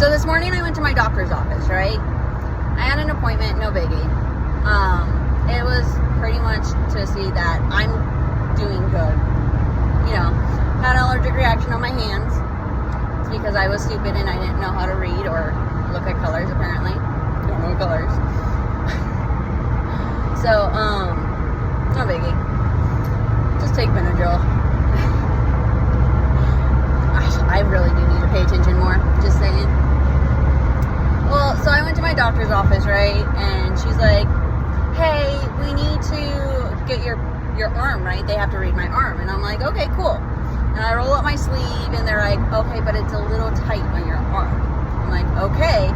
So this morning I went to my doctor's office, right? I had an appointment, no biggie. It was pretty much to see that I'm doing good. You know, had an allergic reaction on my hands. It's because I was stupid and I didn't know how to read or look at colors, apparently. Don't know colors. So, no biggie. Just take Benadryl. I really do need to pay attention more, just saying. Well, so I went to my doctor's office, right? And she's like, hey, we need to get your arm, right? They have to read my arm. And I'm like, okay, cool. And I roll up my sleeve and they're like, okay, but it's a little tight on your arm. I'm like, okay,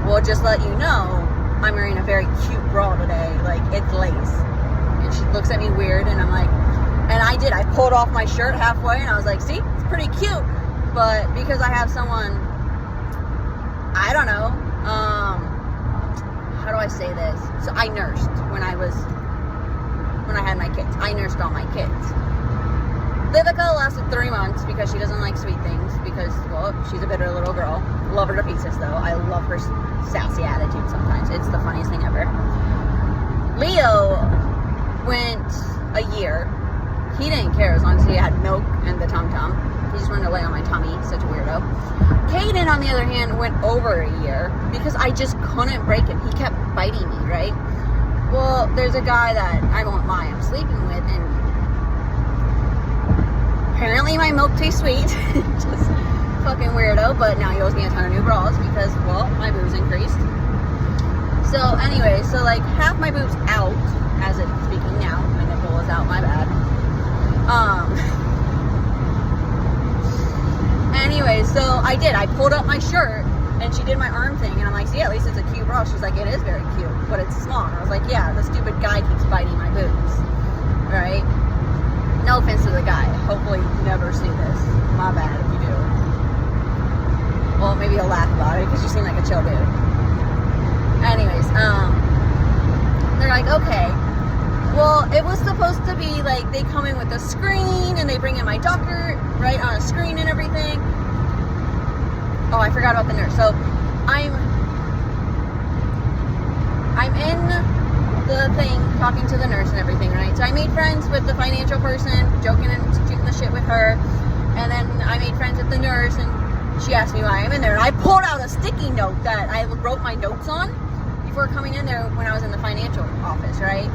well, just let you know, I'm wearing a very cute bra today. Like, it's lace. And she looks at me weird and I'm like, and I pulled off my shirt halfway and I was like, see, it's pretty cute. But because I have someone, I don't know, how do I say this? So I nursed when I had my kids. I nursed all my kids. Vivica lasted 3 months because she doesn't like sweet things because, well, she's a bitter little girl. Love her to pieces, though. I love her sassy attitude sometimes. It's the funniest thing ever. Leo went a year. He didn't care as long as he had milk and the tum-tum. He just wanted to lay on my tummy. Such a weirdo. Caden, on the other hand, went over a year because I just couldn't break him. He kept biting me, right? Well, there's a guy that I won't lie, I'm sleeping with, and apparently my milk tastes sweet. Just fucking weirdo, but now he owes me a ton of new bras because, well, my boobs increased. So anyway, so like half my boobs out, as it's speaking now. My nipple is out, my bad. Anyway, so I pulled up my shirt and she did my arm thing and I'm like, see, at least it's a cute bra. She's like, it is very cute, but it's small. And I was like, yeah, the stupid guy keeps biting my boobs, right? No offense to the guy. Hopefully you never see this. My bad if you do. Well, maybe you'll laugh about it because you seem like a chill dude. Anyways, they're like, okay. Well, it was supposed to be like they come in with a screen and they bring in my doctor, right, on a screen and everything. Oh, I forgot about the nurse. So I'm in the thing talking to the nurse and everything, right? So I made friends with the financial person, joking and shooting the shit with her. And then I made friends with the nurse and she asked me why I'm in there. And I pulled out a sticky note that I wrote my notes on before coming in there when I was in the financial office, right?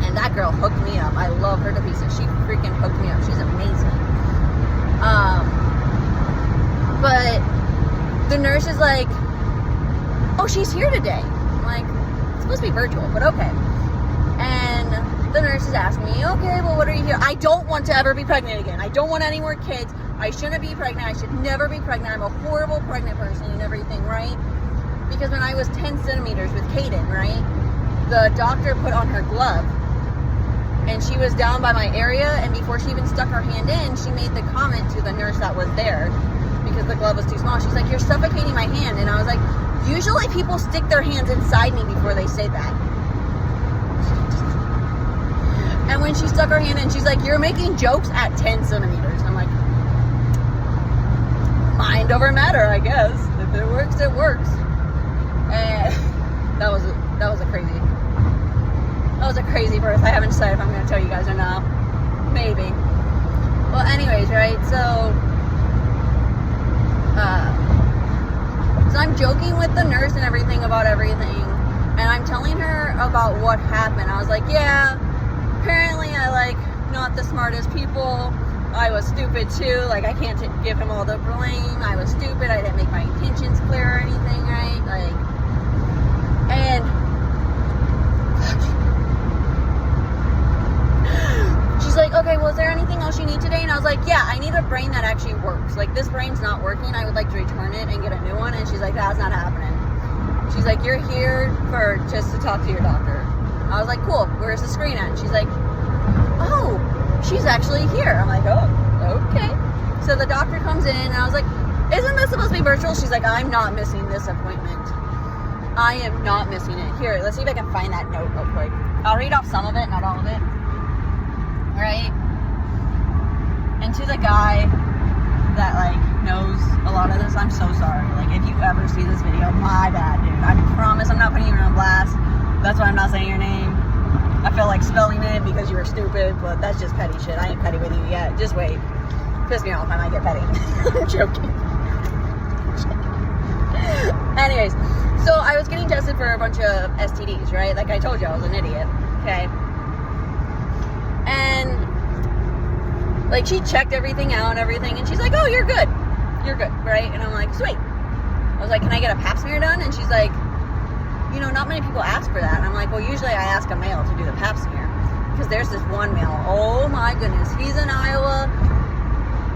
And that girl hooked me up. I love her to pieces. She freaking hooked me up. She's amazing. But the nurse is like, oh, she's here today. I'm like, it's supposed to be virtual, but okay. And the nurse is asking me, okay, well, what are you here? I don't want to ever be pregnant again. I don't want any more kids. I shouldn't be pregnant. I should never be pregnant. I'm a horrible pregnant person and everything, right? Because when I was 10 centimeters with Caden, right, the doctor put on her glove and she was down by my area, and before she even stuck her hand in, she made the comment to the nurse that was there because the glove was too small. She's like, you're suffocating my hand. And I was like, usually people stick their hands inside me before they say that. And when she stuck her hand in, she's like, you're making jokes at 10 centimeters. I'm like, mind over matter, I guess. If it works, it works. And that was a crazy birth. I haven't decided if I'm going to tell you guys or not. Maybe. Well, anyways, right? So I'm joking with the nurse and everything about everything, and I'm telling her about what happened. I was like, yeah, apparently I like not the smartest people. I was stupid too. Like, I can't give him all the blame. I was stupid. I didn't make my intentions clear or anything, right? Like, and she's like, okay, well, is there anything else you need today? And I was like, yeah, I need a brain that actually works. Like, this brain's not working. I would like to return it and get a new one. And she's like, that's not happening. She's like, you're here for just to talk to your doctor. I was like, cool, where's the screen at? And she's like, oh, she's actually here. I'm like, oh, okay. So the doctor comes in and I was like, isn't this supposed to be virtual? She's like, I'm not missing this appointment. I am not missing it. Here, let's see if I can find that note real quick. I'll read off some of it, not all of it. Right? And to the guy that, like, knows a lot of this, I'm so sorry. Like, if you ever see this video, my bad, dude. I promise I'm not putting you on blast. That's why I'm not saying your name. I feel like spelling it because you were stupid, but that's just petty shit. I ain't petty with you yet. Just wait. Piss me off, I might get petty. I'm joking. Anyways, so I was getting tested for a bunch of STDs, right? Like I told you, I was an idiot. Okay. And like she checked everything out and everything, and she's like, "Oh, you're good, right?" And I'm like, "Sweet." I was like, "Can I get a pap smear done?" And she's like, "You know, not many people ask for that." And I'm like, "Well, usually I ask a male to do the pap smear because there's this one male. Oh my goodness, he's in Iowa.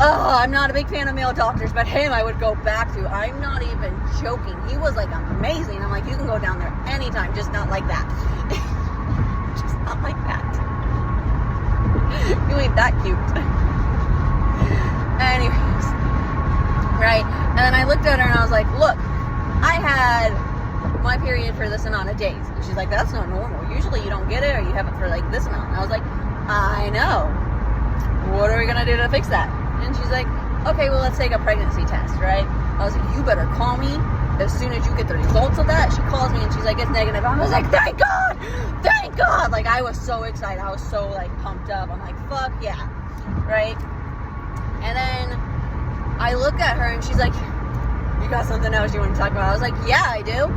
Oh, I'm not a big fan of male doctors, but him I would go back to. I'm not even joking. He was like amazing. I'm like, you can go down there anytime, just not like that. Just not like that. You ain't that cute." Anyways, right? And then I looked at her and I was like, "Look, I had my period for this amount of days." And she's like, "That's not normal. Usually you don't get it or you have it for like this amount." And I was like, "I know. What are we gonna do to fix that?" And she's like, "Okay, well, let's take a pregnancy test, right?" I was like, "You better call me as soon as you get the results of that." She calls me and she's like, "It's negative." I was like, "Thank God! Thank God!" Like, I was so excited. I was so, like, pumped up. I'm like, fuck yeah, right? And then I look at her and she's like, "You got something else you want to talk about?" I was like, "Yeah, I do.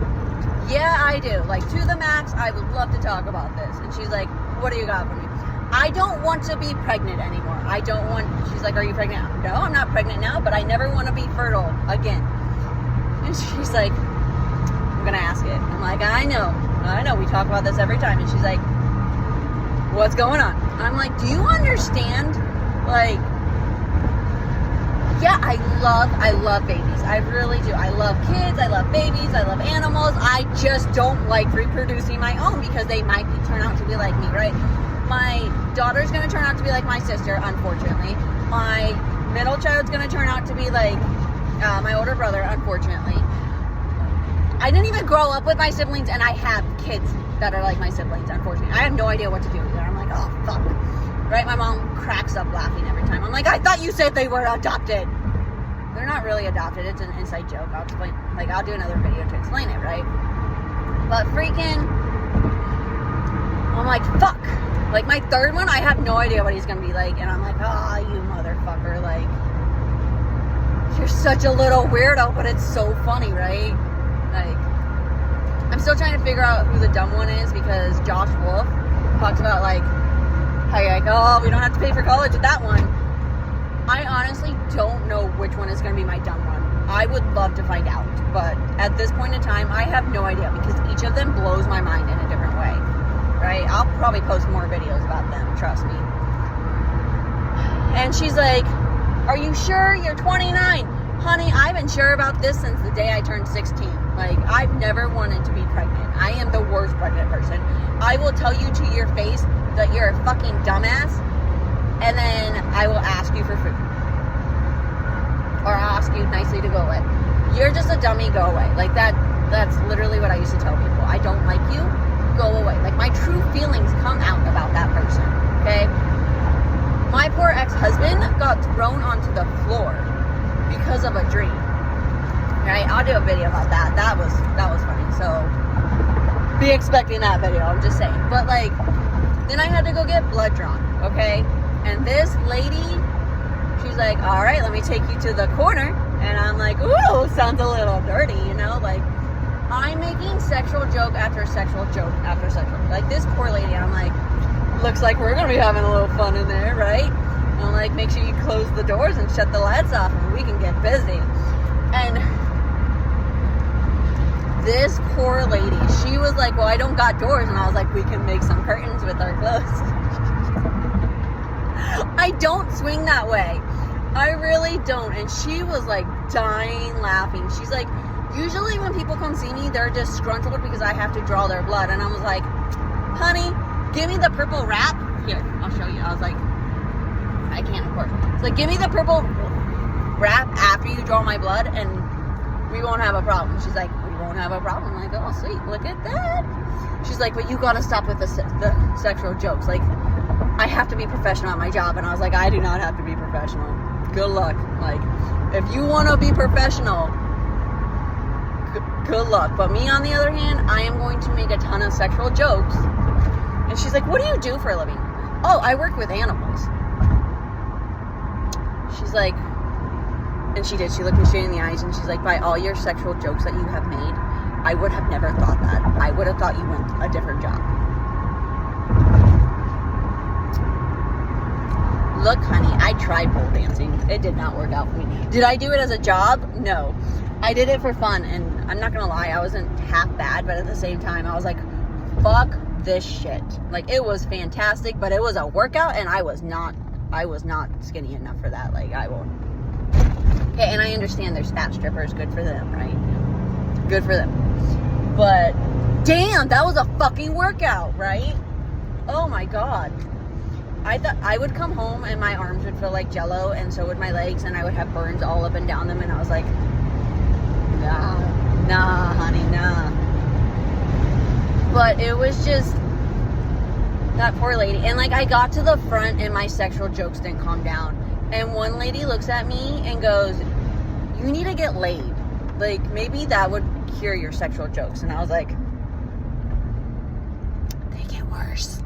Yeah, I do. Like, to the max, I would love to talk about this." And she's like, "What do you got for me?" "I don't want to be pregnant anymore. I don't want..." She's like, "Are you pregnant?" "No, I'm not pregnant now, but I never want to be fertile again." And she's like, "I'm gonna ask it." I'm like, I know, we talk about this every time." And she's like, "What's going on?" I'm like, "Do you understand? Like, yeah, I love babies. I really do. I love kids, I love babies, I love animals. I just don't like reproducing my own because they might turn out to be like me, right? My daughter's going to turn out to be like my sister, unfortunately. My middle child's going to turn out to be like my older brother, unfortunately. I didn't even grow up with my siblings, and I have kids that are like my siblings, unfortunately. I have no idea what to do with it. I'm like, oh, fuck. Right? My mom cracks up laughing every time. I'm like, "I thought you said they were adopted." They're not really adopted. It's an inside joke. I'll explain. Like, I'll do another video to explain it, right? But freaking... I'm like, fuck. Like, my third one, I have no idea what he's gonna be like. And I'm like, "Ah, you motherfucker. Like, you're such a little weirdo," but it's so funny, right? Like, I'm still trying to figure out who the dumb one is because Josh Wolf talks about, like, how you're like, "Oh, we don't have to pay for college with that one." I honestly don't know which one is gonna be my dumb one. I would love to find out. But at this point in time, I have no idea because each of them blows my mind in a different way. Right? I'll probably post more videos about them, trust me. And she's like, "Are you sure you're 29? Honey, I've been sure about this since the day I turned 16. Like, I've never wanted to be pregnant. I am the worst pregnant person. I will tell you to your face that you're a fucking dumbass, and then I will ask you for food. Or I'll ask you nicely to go away. You're just a dummy, go away." Like, that's literally what I used to tell people. "I don't like you. Go away." Like, my true feelings come out about that person, okay? My poor ex-husband got thrown onto the floor because of a dream, right? I'll do a video about that. That was funny, so be expecting that video, I'm just saying. But, like, then I had to go get blood drawn, okay? And this lady, she's like, "All right, let me take you to the corner." And I'm like, ooh, sounds a little dirty, you know? Like, I'm making sexual joke after sexual joke after sexual. Like, this poor lady, I'm like, looks like we're going to be having a little fun in there, right? And I'm like, make sure you close the doors and shut the lights off and we can get busy. And this poor lady, she was like, "Well, I don't got doors." And I was like, "We can make some curtains with our clothes." I don't swing that way. I really don't. And she was like dying laughing. She's like, "Usually when people come see me, they're disgruntled because I have to draw their blood." And I was like, "Honey, give me the purple wrap. Here, I'll show you." I was like, I can't, of course. It's like, "Give me the purple wrap after you draw my blood and we won't have a problem." She's like, "We won't have a problem." I'm like, "Oh, sweet. Look at that." She's like, "But you gotta stop with the sexual jokes. Like, I have to be professional at my job." And I was like, "I do not have to be professional. Good luck." Like, if you want to be professional, good luck. But me, on the other hand, I am going to make a ton of sexual jokes. And she's like, what do you do for a living? Oh, I work with animals. She's like, and she looked me straight in the eyes, and she's like, by all your sexual jokes that you have made, I would have never thought that. I would have thought you went a different job. Look, honey, I tried pole dancing. It did not work out for me. Did I do it as a job? No. I did it for fun, and I'm not gonna lie, I wasn't half bad, but at the same time, I was like, fuck this shit. Like, it was fantastic, but it was a workout, and I was not skinny enough for that. Like, I won't. Okay, and I understand there's fat strippers, good for them, right? Good for them. But, damn, that was a fucking workout, right? Oh my God. I thought I would come home and my arms would feel like jello, and so would my legs, and I would have burns all up and down them, and I was like, nah, honey, nah. But it was just that poor lady. And like, I got to the front and my sexual jokes didn't calm down. And one lady looks at me and goes, you need to get laid. Like, maybe that would cure your sexual jokes. And I was like, they get worse.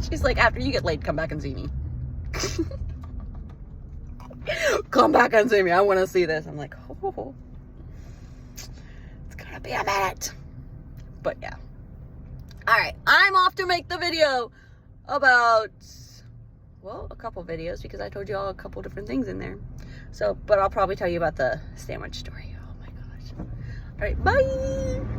She's like, after you get laid, come back and see me. Come back and see me. I want to see this. I'm like, oh, it's gonna be a minute. But yeah. Alright, I'm off to make the video about, well, a couple videos, because I told you all a couple different things in there. So, but I'll probably tell you about the sandwich story. Oh my gosh. Alright, bye!